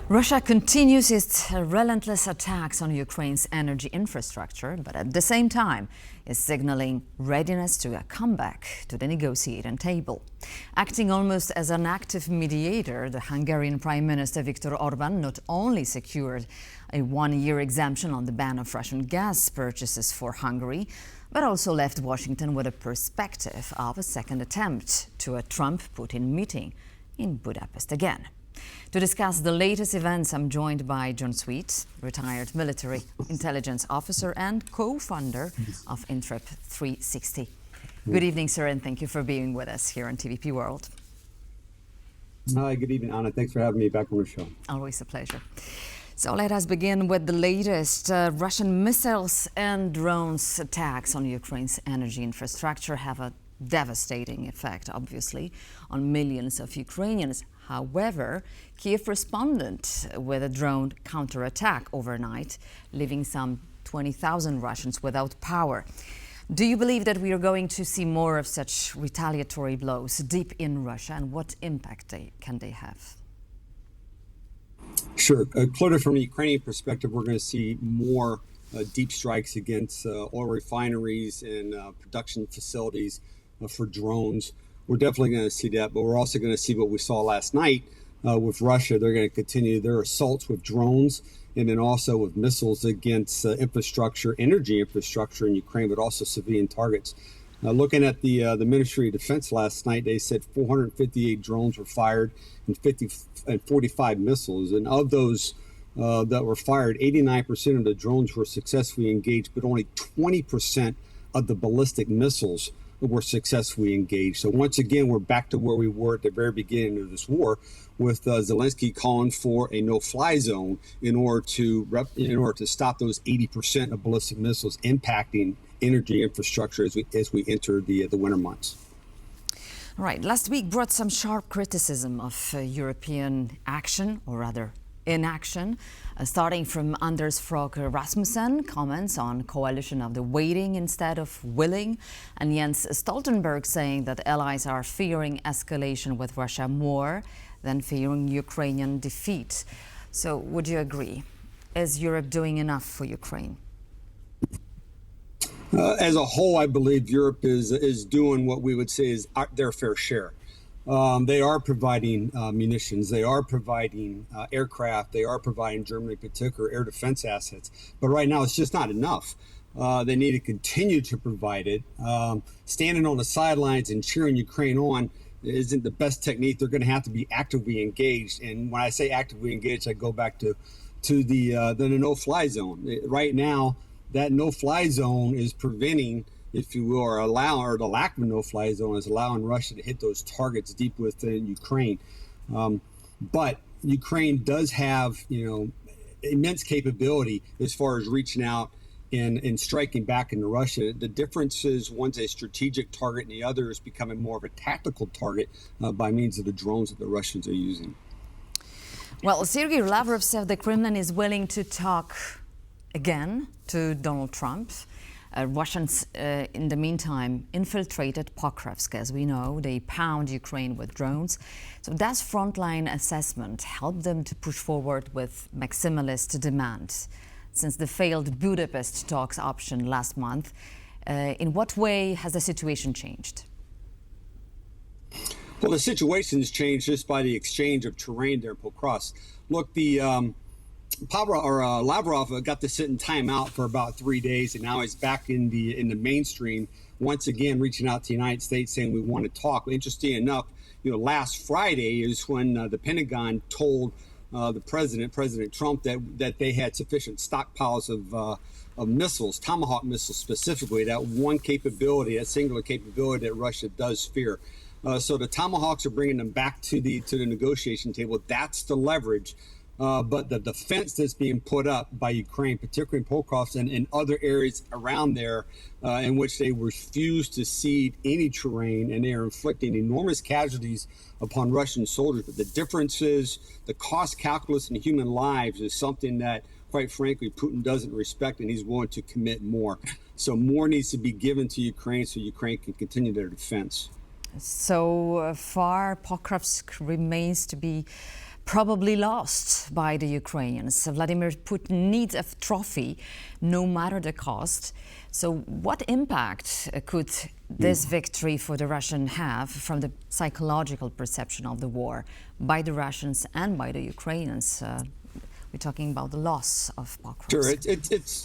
Russia continues its relentless attacks on Ukraine's energy infrastructure, but at the same time is signaling readiness to a comeback to the negotiating table. Acting almost as an active mediator, the Hungarian Prime Minister Viktor Orbán not only secured a one-year exemption on the ban of Russian gas purchases for Hungary, but also left Washington with a perspective of a second attempt to a Trump-Putin meeting in Budapest again. To discuss the latest events, I'm joined by Jon Sweet, retired military intelligence officer and co-founder of Intrep 360. Good evening, sir, and thank you for being with us here on TVP World. Hi, good evening, Anna. Thanks for having me back on the show. Always a pleasure. So let us begin with the latest. Russian missiles and drones attacks on Ukraine's energy infrastructure have a devastating effect, obviously, on millions of Ukrainians. However, Kiev responded with a drone counterattack overnight, leaving some 20,000 Russians without power. Do you believe that we are going to see more of such retaliatory blows deep in Russia, and what impact can they have? Sure. Clearly, from a Ukrainian perspective, we're going to see more deep strikes against oil refineries and production facilities for drones. We're definitely going to see that, but we're also going to see what we saw last night with Russia. They're going to continue their assaults with drones and then also with missiles against infrastructure, energy infrastructure in Ukraine, but also civilian targets. Looking at the Ministry of Defense last night, they said 458 drones were fired and 45 missiles. And of those that were fired, 89% of the drones were successfully engaged, but only 20% of the ballistic missiles were successfully engaged. So once again, we're back to where we were at the very beginning of this war, with Zelensky calling for a no-fly zone in order to stop those 80% of ballistic missiles impacting energy infrastructure as we enter the winter months. All right. Last week brought some sharp criticism of European action, or rather inaction, starting from Anders Fogh Rasmussen, comments on coalition of the waiting instead of willing, and Jens Stoltenberg saying that allies are fearing escalation with Russia more than fearing Ukrainian defeat. So would you agree? Is Europe doing enough for Ukraine? As a whole, I believe Europe is doing what we would say is their fair share. They are providing munitions, they are providing aircraft, they are providing, Germany in particular, air defense assets. But right now, it's just not enough. They need to continue to provide it. Standing on the sidelines and cheering Ukraine on isn't the best technique. They're going to have to be actively engaged. And when I say actively engaged, I go back to the no-fly zone. Right now, that no-fly zone is preventing, if you will, or the lack of a no-fly zone is allowing Russia to hit those targets deep within Ukraine. But Ukraine does have, immense capability as far as reaching out and striking back into Russia. The difference is one's a strategic target and the other is becoming more of a tactical target by means of the drones that the Russians are using. Well, Sergei Lavrov said the Kremlin is willing to talk again to Donald Trump. Russians, in the meantime, infiltrated Pokrovsk, as we know. They pound Ukraine with drones. So does Frontline assessment help them to push forward with maximalist demands? Since the failed Budapest talks option last month, in what way has the situation changed? Well, the situation has changed just by the exchange of terrain there in Pokrovsk. Look, Lavrov got to sit in timeout for about 3 days, and now he's back in the mainstream, once again reaching out to the United States saying we want to talk. Interesting enough, last Friday is when the Pentagon told the President Trump, that they had sufficient stockpiles of missiles, Tomahawk missiles specifically, that one capability, that singular capability that Russia does fear. So the Tomahawks are bringing them back to the negotiation table. That's the leverage. But the defense that's being put up by Ukraine, particularly in Pokrovsk and other areas around there, in which they refuse to cede any terrain, and they are inflicting enormous casualties upon Russian soldiers. But the difference is the cost calculus in human lives is something that, quite frankly, Putin doesn't respect, and he's willing to commit more. So more needs to be given to Ukraine so Ukraine can continue their defense. So far, Pokrovsk remains to be probably lost by the Ukrainians. Vladimir Putin needs a trophy, no matter the cost. So what impact could this victory for the Russians have from the psychological perception of the war by the Russians and by the Ukrainians? We're talking about the loss of Pokrovsk. Sure,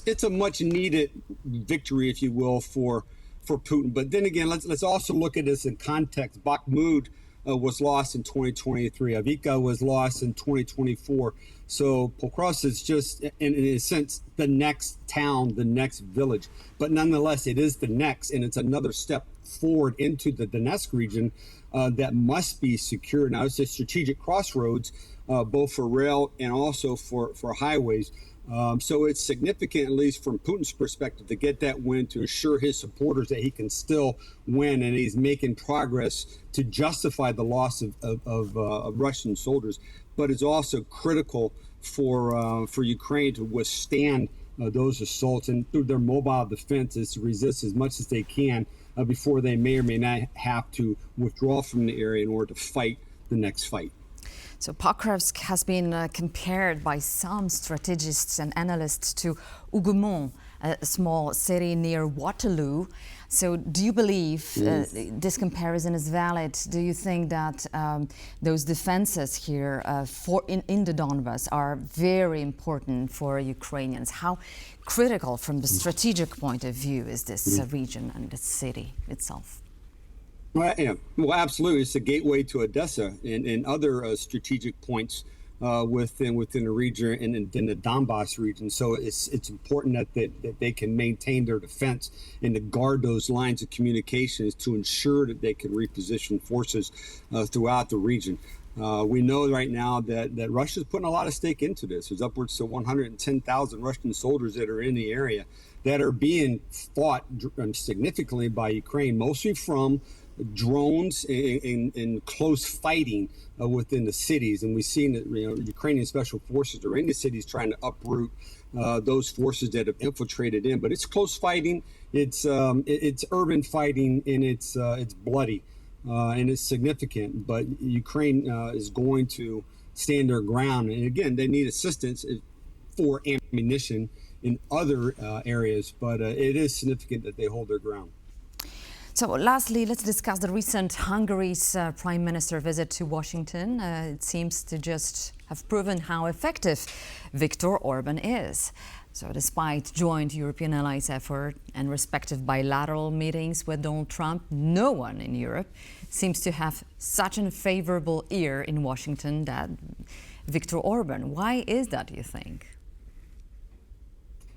it's a much needed victory, if you will, for Putin. But then again, let's also look at this in context. Bakhmut was lost in 2023. Avdiivka was lost in 2024. So Pokrovsk is just, in a sense, the next town, the next village. But nonetheless, it is the next, and it's another step forward into the Donetsk region that must be secure. Now, it's a strategic crossroads, both for rail and also for highways. So it's significant, at least from Putin's perspective, to get that win, to assure his supporters that he can still win, and he's making progress to justify the loss of Russian soldiers. But it's also critical for Ukraine to withstand those assaults, and through their mobile defenses to resist as much as they can before they may or may not have to withdraw from the area in order to fight the next fight. So Pokrovsk has been compared by some strategists and analysts to Hougoumont, a small city near Waterloo. So do you believe this comparison is valid? Do you think that those defenses here in the Donbass are very important for Ukrainians? How critical from the strategic point of view is this region and the city itself? Well, yeah. Well, absolutely. It's a gateway to Odessa and other strategic points within the region and in the Donbass region. So it's important that they can maintain their defense and to guard those lines of communications to ensure that they can reposition forces throughout the region. We know right now that Russia's putting a lot of stake into this. There's upwards to 110,000 Russian soldiers that are in the area that are being fought significantly by Ukraine, mostly from drones and close fighting within the cities. And we've seen that Ukrainian special forces are in the cities trying to uproot those forces that have infiltrated in. But it's close fighting, it's urban fighting, and it's bloody and it's significant. But Ukraine is going to stand their ground. And again, they need assistance for ammunition in other areas, but it is significant that they hold their ground. So lastly, let's discuss the recent Hungary's Prime Minister visit to Washington. It seems to just have proven how effective Viktor Orbán is. So despite joint European allies' effort and respective bilateral meetings with Donald Trump, no one in Europe seems to have such a favorable ear in Washington that Viktor Orbán. Why is that, do you think?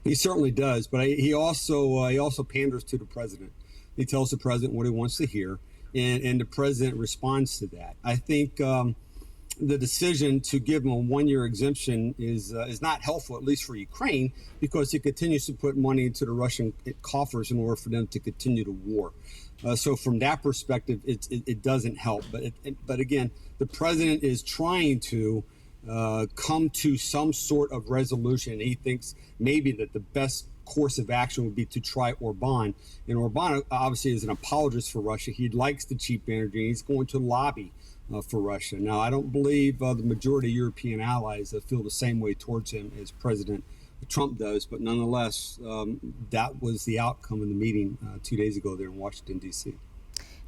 He certainly does, but he also panders to the president. He tells the president what he wants to hear, and the president responds to that. I think the decision to give him a one-year exemption is not helpful, at least for Ukraine, because it continues to put money into the Russian coffers in order for them to continue the war. So from that perspective, it doesn't help. But again, the president is trying to come to some sort of resolution. He thinks maybe that the best course of action would be to try Orbán. And Orbán obviously is an apologist for Russia. He likes the cheap energy. He's going to lobby for Russia. Now, I don't believe the majority of European allies feel the same way towards him as President Trump does. But nonetheless, that was the outcome of the meeting 2 days ago there in Washington, D.C.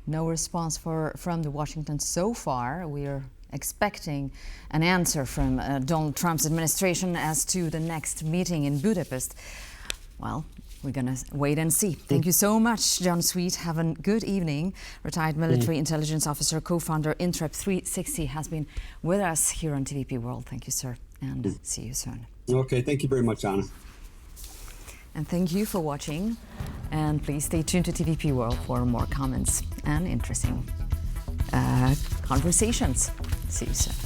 No response from the Washington so far. We are expecting an answer from Donald Trump's administration as to the next meeting in Budapest. Well, we're going to wait and see. Thank you so much, Jon Sweet. Have a good evening. Retired military intelligence officer, co-founder Intrep 360 has been with us here on TVP World. Thank you, sir, and see you soon. Okay, thank you very much, Anna. And thank you for watching. And please stay tuned to TVP World for more comments and interesting conversations. See you soon.